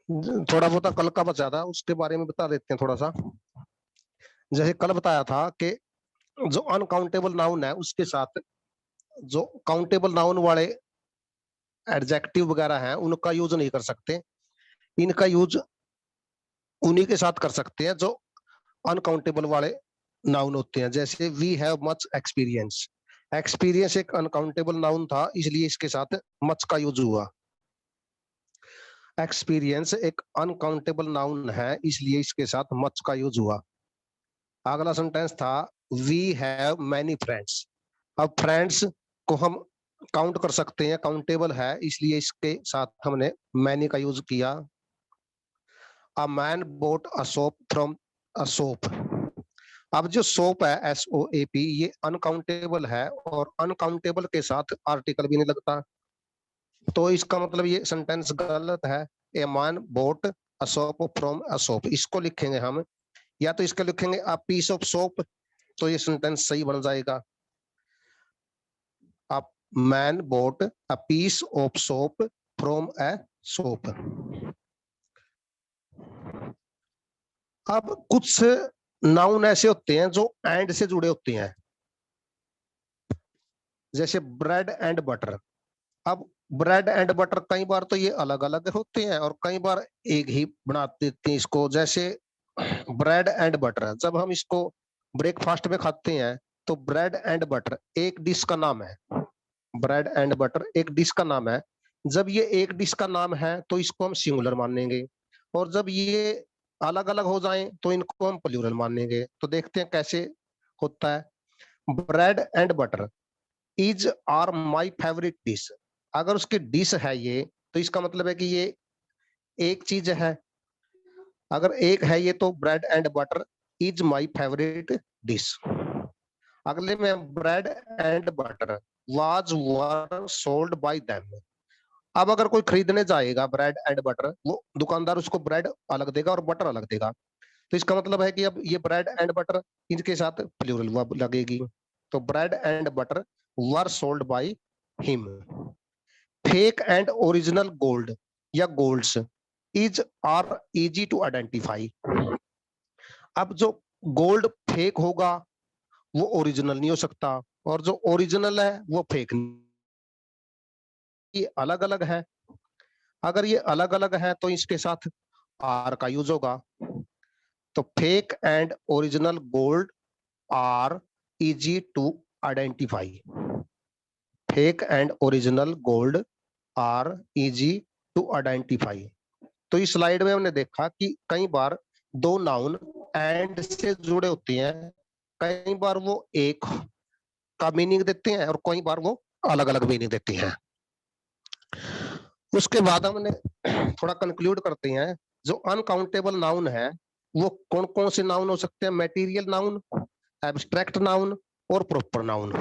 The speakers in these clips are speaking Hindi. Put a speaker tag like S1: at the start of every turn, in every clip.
S1: थोड़ा बहुत कल का बचा था, उसके बारे में बता देते हैं थोड़ा सा। जैसे कल बताया था कि जो अनकाउंटेबल नाउन है उसके साथ जो काउंटेबल नाउन वाले एडजेक्टिव वगैरह हैं उनका यूज नहीं कर सकते। इनका यूज उन्हीं के साथ कर सकते हैं जो अनकाउंटेबल वाले नाउन होते हैं। जैसे we have much experience, experience एक अनकाउंटेबल नाउन था, इसलिए इसके साथ मच का यूज हुआ। एक्सपीरियंस एक अनकाउंटेबल नाउन है, इसलिए इसके साथ मच का यूज हुआ। अगला सेंटेंस था वी हैव मैनी फ्रेंड्स। अब फ्रेंड्स को हम काउंट कर सकते हैं, काउंटेबल है, इसलिए इसके साथ हमने मैनी का यूज किया। अ man bought a soap from a soap. अब जो सोप है SOAP, ये अनकाउंटेबल है और अनकाउंटेबल के साथ आर्टिकल भी नहीं लगता, तो इसका मतलब ये सेंटेंस गलत है। A man bought a soap from a soap, इसको लिखेंगे हम, या तो इसको लिखेंगे अ पीस ऑफ सोप, तो ये सेंटेंस सही बन जाएगा। A man bought a piece of soap from a soap. अब कुछ नाउन ऐसे होते हैं जो एंड से जुड़े होते हैं, जैसे ब्रेड एंड बटर। अब ब्रेड एंड बटर कई बार तो ये अलग अलग होते हैं और कई बार एक ही बना देते हैं इसको। जैसे ब्रेड एंड बटर, जब हम इसको ब्रेकफास्ट में खाते हैं तो ब्रेड एंड बटर एक डिश का नाम है। ब्रेड एंड बटर एक डिश का नाम है। जब ये एक डिश का नाम है तो इसको हम सिंगुलर मानेंगे, और जब ये अलग अलग हो जाएं तो इनको हम प्लूरल मानेंगे। तो देखते हैं कैसे होता है। Bread and butter is are my favourite dish. अगर उसकी डिश है ये, तो इसका मतलब है कि ये एक चीज है। अगर एक है ये तो bread and butter is my favourite dish. अगले में bread and butter was were sold bye them. अब अगर कोई खरीदने जाएगा ब्रेड एंड बटर, वो दुकानदार उसको ब्रेड अलग देगा और बटर अलग देगा, तो इसका मतलब है कि अब ये ब्रेड एंड बटर इनके साथ प्लूरल वर्ब लगेगी। तो bread and butter were sold by him. Fake and original gold या golds is are easy to identify. अब जो गोल्ड फेक होगा वो ओरिजिनल नहीं हो सकता, और जो ओरिजिनल है वो फेक नहीं। ये अलग अलग है। अगर ये अलग अलग है तो इसके साथ आर का यूज होगा। तो fake and original gold are easy to identify. Fake and original gold are easy to identify. तो इस स्लाइड में हमने देखा कि कई बार दो नाउन एंड से जुड़े होते हैं, कई बार वो एक का मीनिंग देते हैं और कई बार वो अलग अलग मीनिंग देते हैं। उसके बाद हमने थोड़ा कंक्लूड करते हैं, जो अनकाउंटेबल नाउन है वो कौन कौन से नाउन हो सकते हैं। मटेरियल नाउन, एब्स्ट्रैक्ट नाउन और proper noun.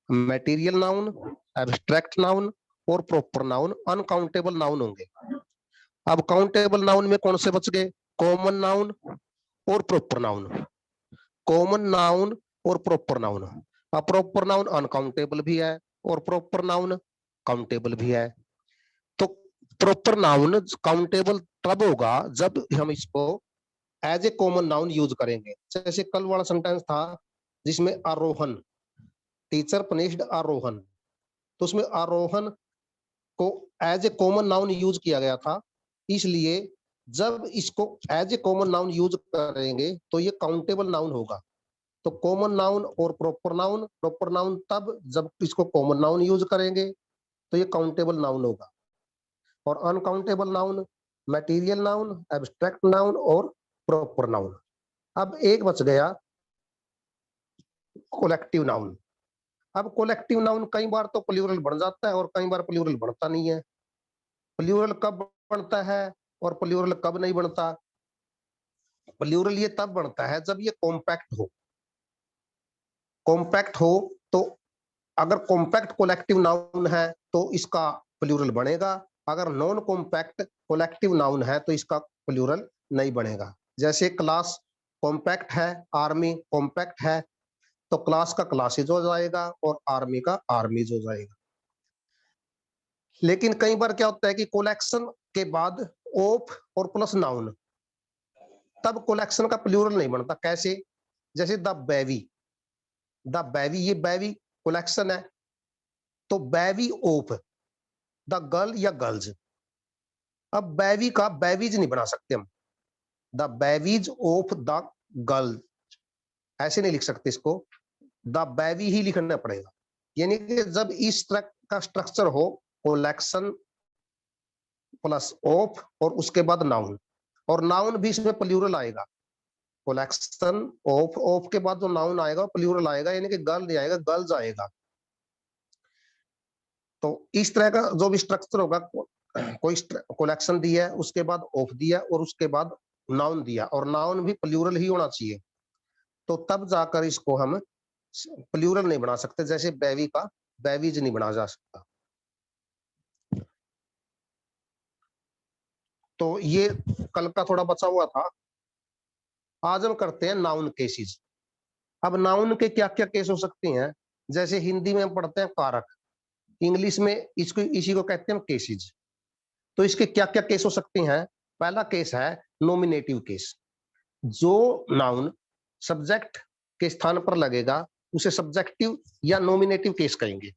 S1: Material noun, abstract noun और प्रॉपर नाउन अनकाउंटेबल नाउन होंगे। अब काउंटेबल नाउन में कौन से बच गए? कॉमन नाउन और प्रॉपर नाउन। कॉमन नाउन और प्रॉपर नाउन। अब प्रॉपर नाउन अनकाउंटेबल भी है और प्रॉपर नाउन काउंटेबल भी है। तो प्रॉपर नाउन काउंटेबल तब होगा जब हम इसको as a common noun use करेंगे। जैसे कल वाला सेंटेंस था जिसमें आरोहन, टीचर पनिश्ड आरोहन, तो उसमें आरोहन को as a common noun use किया गया था। इसलिए जब इसको as a common noun use करेंगे तो ये काउंटेबल नाउन होगा। तो कॉमन नाउन और प्रॉपर नाउन तब जब इसको कॉमन नाउन यूज करेंगे तो ये काउंटेबल नाउन होगा। और uncountable noun material noun, abstract noun और प्रॉपर नाउन। अब एक बच गया कोलेक्टिव नाउन। अब कोलेक्टिव नाउन कई बार तो प्लूरल बन जाता है और कई बार प्लूरल बनता नहीं है। प्लूरल कब बनता है और प्लूरल कब नहीं बनता? प्लूरल ये तब बनता है जब ये कॉम्पैक्ट हो। कॉम्पैक्ट हो तो अगर कॉम्पैक्ट कोलेक्टिव नाउन है तो इसका प्लूरल बनेगा, अगर नॉन कॉम्पैक्ट कोलेक्टिव नाउन है तो इसका प्लूरल नहीं बनेगा। जैसे क्लास कॉम्पैक्ट है, आर्मी कॉम्पैक्ट है, तो क्लास का क्लासेज हो जाएगा और आर्मी का आर्मीज हो जाएगा। लेकिन कई बार क्या होता है कि कोलेक्शन के बाद ऑफ और प्लस नाउन, तब कलेक्शन का प्लूरल नहीं बनता। कैसे? जैसे द बेबी, द बेबी, ये बेबी कलेक्शन है, तो बेबी ऑफ द गर्ल या गर्ल्स। अब बेबी का बेबीज नहीं बना सकते हम, the babies of the girl ऐसे नहीं लिख सकते इसको, द बेबी ही लिखना पड़ेगा। यानी कि जब इस तरह का स्ट्रक्चर हो, कलेक्शन प्लस ऑफ और उसके बाद नाउन, और नाउन भी इसमें प्लूरल आएगा। कलेक्शन ऑफ, ऑफ के बाद जो नाउन आएगा प्लूरल आएगा, यानी कि गर्ल नहीं आएगा, गर्ल्स आएगा। तो इस तरह का जो भी स्ट्रक्चर होगा, कोई कलेक्शन दिया है, उसके बाद ऑफ दिया और उसके बाद नाउन दिया, और नाउन भी प्लूरल ही होना चाहिए, तो तब जाकर इसको हम प्लूरल नहीं बना सकते। जैसे बेबी का बेबीज नहीं बना जा सकता। तो ये कल का थोड़ा बचा हुआ था। आज हम करते हैं नाउन केसेस। अब नाउन के क्या क्या केस हो सकते हैं? जैसे हिंदी में हम पढ़ते हैं कारक, इंग्लिश में इसको इसी को कहते हैं केसेस। तो इसके क्या क्या केस हो सकते हैं? पहला केस है नॉमिनेटिव केस। जो नाउन सब्जेक्ट के स्थान पर लगेगा उसे सब्जेक्टिव या नॉमिनेटिव केस कहेंगे।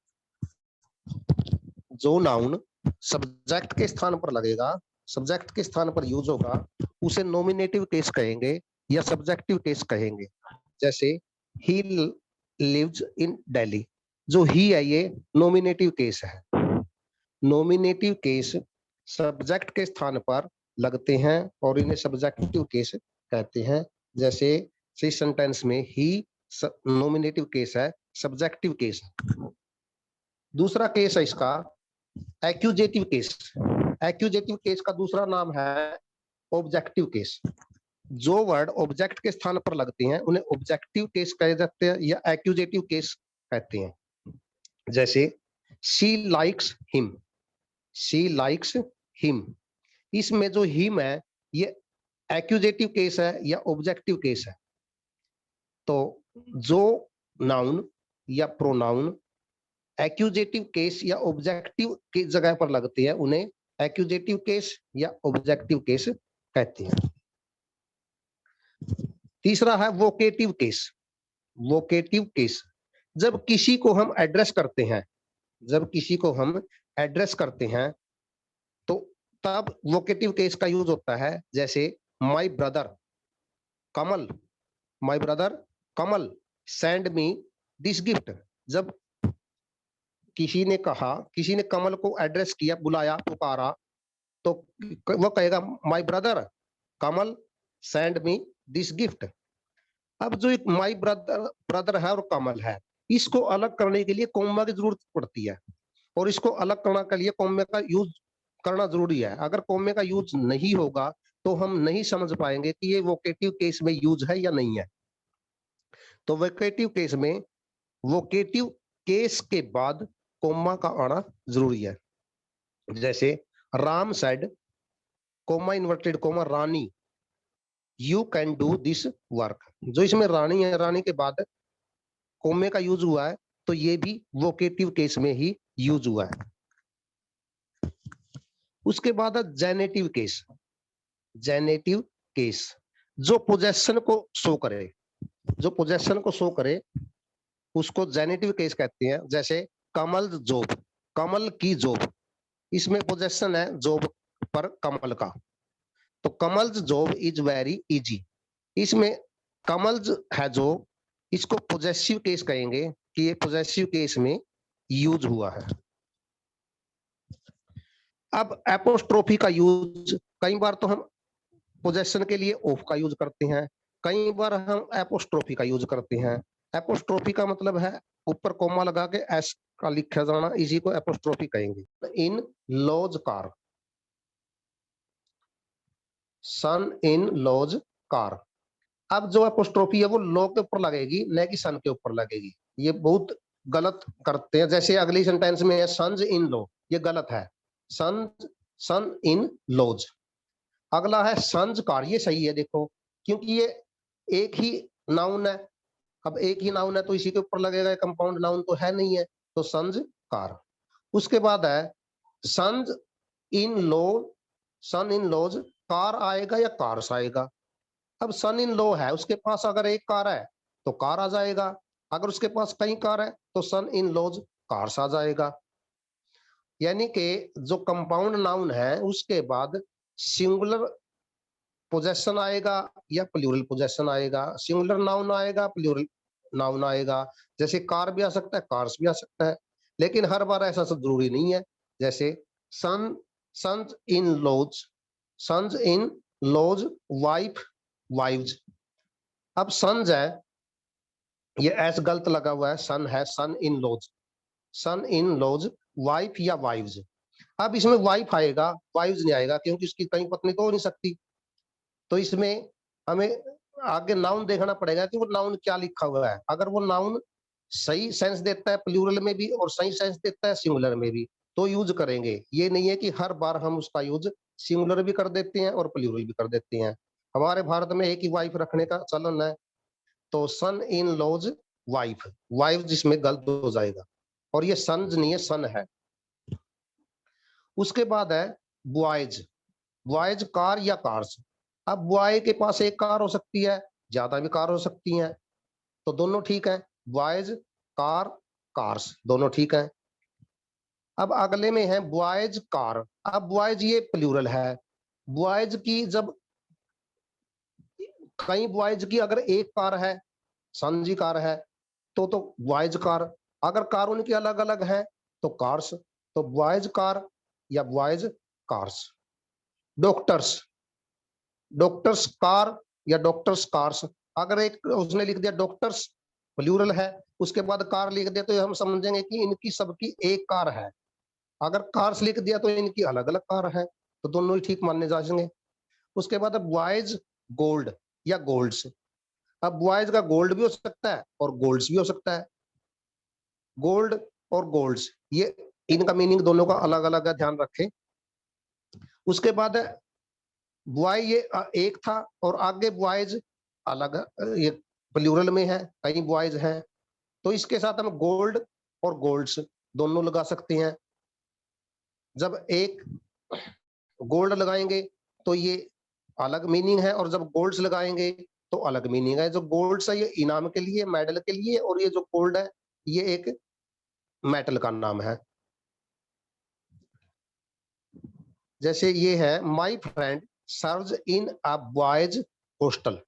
S1: जो नाउन सब्जेक्ट के स्थान पर लगेगा, सब्जेक्ट के स्थान पर यूज होगा, उसे नॉमिनेटिव केस कहेंगे या सब्जेक्टिव केस कहेंगे। जैसे ही लिव्स इन दिल्ली, जो ही है ये नॉमिनेटिव केस है। नॉमिनेटिव केस सब्जेक्ट के स्थान पर लगते हैं और इन्हें सब्जेक्टिव केस कहते हैं। जैसे इस सेंटेंस में ही नॉमिनेटिव केस है, सब्जेक्टिव केस है। दूसरा केस है इसका एक्यूजेटिव केस। एक्यूजेटिव केस का दूसरा नाम है ऑब्जेक्टिव केस। जो वर्ड ऑब्जेक्ट के स्थान पर लगते हैं उन्हें ऑब्जेक्टिव केस कहे जाते हैं या एक्यूजेटिव केस कहते हैं। जैसे she likes him, she likes him, इसमें जो हिम है ये एक्यूजेटिव केस है या ऑब्जेक्टिव केस है। तो जो नाउन या प्रोनाउन एक्यूजेटिव केस या ऑब्जेक्टिव की जगह पर लगते हैं उन्हें एक्यूजेटिव केस या ऑब्जेक्टिव केस कहते हैं। तीसरा है वोकेटिव केस। वोकेटिव केस, जब किसी को हम एड्रेस करते हैं, जब किसी को हम एड्रेस करते हैं तो तब वोकेटिव केस का यूज होता है। जैसे my brother Kamal, my brother Kamal send me this gift. जब किसी ने कहा, किसी ने कमल को एड्रेस किया, बुलाया, पुकारा, तो वो कहेगा my brother Kamal send me this gift. अब जो एक माय ब्रदर ब्रदर है और कमल है, इसको अलग करने के लिए कॉमा की जरूरत पड़ती है, और इसको अलग करने के लिए कॉमे का यूज करना जरूरी है। अगर कॉमे का यूज नहीं होगा तो हम नहीं समझ पाएंगे कि ये वोकेटिव केस में यूज है या नहीं है। तो वोकेटिव केस में वोकेटिव केस के बाद कॉमा का आना जरूरी है। जैसे Ram said coma inverted coma Rani you can do this work. जो इसमें रानी है, रानी के बाद कोमे का यूज हुआ है, तो ये भी वोकेटिव केस में ही यूज हुआ है। उसके बाद है जेनेटिव केस। जेनेटिव केस जो पोजेशन को शो करे, जो पोजेशन को शो करे उसको जेनेटिव केस कहते हैं। जैसे कमल जॉब, कमल की जॉब, इसमें पोजेशन है जॉब पर कमल का, तो Kamal's job is very easy. इसमें कमल्स है जो, इसको पोजेसिव केस कहेंगे कि ये पोजेसिव केस में यूज हुआ है। अब एपोस्ट्रोफी का यूज, कई बार तो हम पोजेशन के लिए ऑफ का यूज करते हैं, कई बार हम एपोस्ट्रोफी का यूज करते हैं। एपोस्ट्रोफी का मतलब है ऊपर कोमा लगा के एस का लिखा जाना, इसी को एपोस्ट्रोफी कहेंगे। In law's car, son in law's car. अब जो एपोस्ट्रोफी है वो लॉ के ऊपर लगेगी, न कि सन के ऊपर लगेगी। ये बहुत गलत करते हैं। जैसे अगली सेंटेंस में है सन्स इन लॉ, ये गलत है। सन, सन इन लॉज। अगला है सन्स कार, ये सही है देखो, क्योंकि ये एक ही नाउन है। अब एक ही नाउन है तो इसी के ऊपर लगेगा, कंपाउंड नाउन तो है नहीं है, तो सन्स कार। उसके बाद है sons in law son in law's car आएगा या कार्स आएगा? अब सन इन लॉ है, उसके पास अगर एक कार है तो कार आ जाएगा, अगर उसके पास कई कार है तो सन इन लॉज कार्स आ जाएगा। यानी कि जो कंपाउंड नाउन है उसके बाद सिंगुलर पोजेशन आएगा या प्लूरल पोजेशन आएगा, सिंगुलर नाउन आएगा, प्लूरल नाउन आएगा। जैसे कार भी आ सकता है, कार्स भी आ सकता है, लेकिन हर बार ऐसा सब जरूरी नहीं है। जैसे son, sons in laws, sons in laws, wife, wives. अब सन्स है, ये एस गलत लगा हुआ है, सन है, son in laws, son in laws, wife या वाइव्स। अब इसमें वाइफ आएगा, वाइव्स नहीं आएगा, क्योंकि उसकी कई पत्नी तो हो नहीं सकती। तो इसमें हमें आगे नाउन देखना पड़ेगा कि वो नाउन क्या लिखा हुआ है। अगर वो नाउन सही सेंस देता है प्लूरल में भी और सही सेंस देता है सिंगुलर में भी, तो यूज करेंगे। ये नहीं है कि हर बार हम उसका यूज सिंगुलर भी कर देते हैं और प्लूरल भी कर देते हैं। हमारे भारत में एक ही वाइफ रखने का चलन है, तो सन इन लॉज वाइफ, वाइफ जिसमें गलत हो जाएगा, और ये सन्स नहीं है, सन है। उसके बाद है बॉयज, बॉयज कार या कार्स। अब बॉय के पास एक कार हो सकती है, ज्यादा भी कार हो सकती हैं, तो दोनों ठीक है। बॉयज कार, कार्स दोनों ठीक है। अब अगले में है बॉयज कार। अब बॉयज ये प्लूरल है, बॉयज की जब कई बॉयज की अगर एक कार है, संजी कार है, तो बॉयज कार। अगर कार उनकी अलग अलग है तो कार्स, तो बॉयज कार या boys cars. Doctors, doctors car या डॉक्टर्स कार्स। अगर एक उसने लिख दिया डॉक्टर्स, प्लूरल है, उसके बाद कार लिख दिया, तो हम समझेंगे कि इनकी सबकी एक कार है। अगर कार्स लिख दिया तो इनकी अलग अलग कार है, तो दोनों ही ठीक मानने जाएंगे। उसके बाद बॉयज गोल्ड या गोल्ड्स। अब बॉयज का गोल्ड भी हो सकता है और गोल्ड्स भी हो सकता है। गोल्ड और गोल्ड्स, ये इनका मीनिंग दोनों का अलग अलग है, ध्यान रखें। उसके बाद बॉय ये एक था और आगे बॉयज अलग, ये प्लूरल में है, कई बॉयज हैं, तो इसके साथ हम गोल्ड और गोल्ड्स दोनों लगा सकते हैं। जब एक गोल्ड लगाएंगे तो ये अलग मीनिंग है, और जब गोल्ड्स लगाएंगे तो अलग मीनिंग है। जो गोल्ड्स है ये इनाम के लिए, मेडल के लिए, और ये जो गोल्ड है ये एक मेटल का नाम है। जैसे ये है my friend serves in a boys hostel.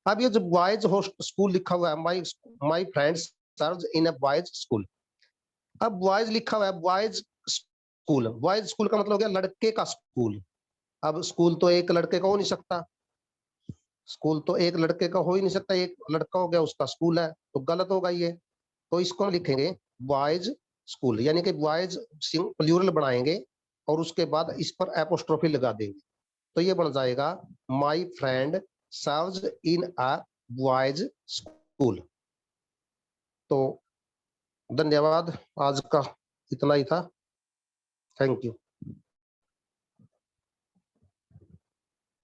S1: अब ये जो बॉयज हॉस्टल स्कूल लिखा हुआ है, my friend serves in a boys school. अब बॉयज लिखा हुआ है, बॉयज स्कूल, बॉयज स्कूल का मतलब हो गया लड़के का स्कूल। अब स्कूल तो एक लड़के का हो नहीं सकता, स्कूल तो एक लड़के का हो ही नहीं सकता, एक लड़का हो गया उसका स्कूल है, तो गलत होगा ये। तो इसको लिखेंगे बॉयज स्कूल, यानी कि बॉयज प्लूरल बनाएंगे और उसके बाद इस पर एपोस्ट्रोफी लगा देंगे, तो ये बन जाएगा my friend serves in a boys school. तो धन्यवाद, आज का इतना ही था। Thank you.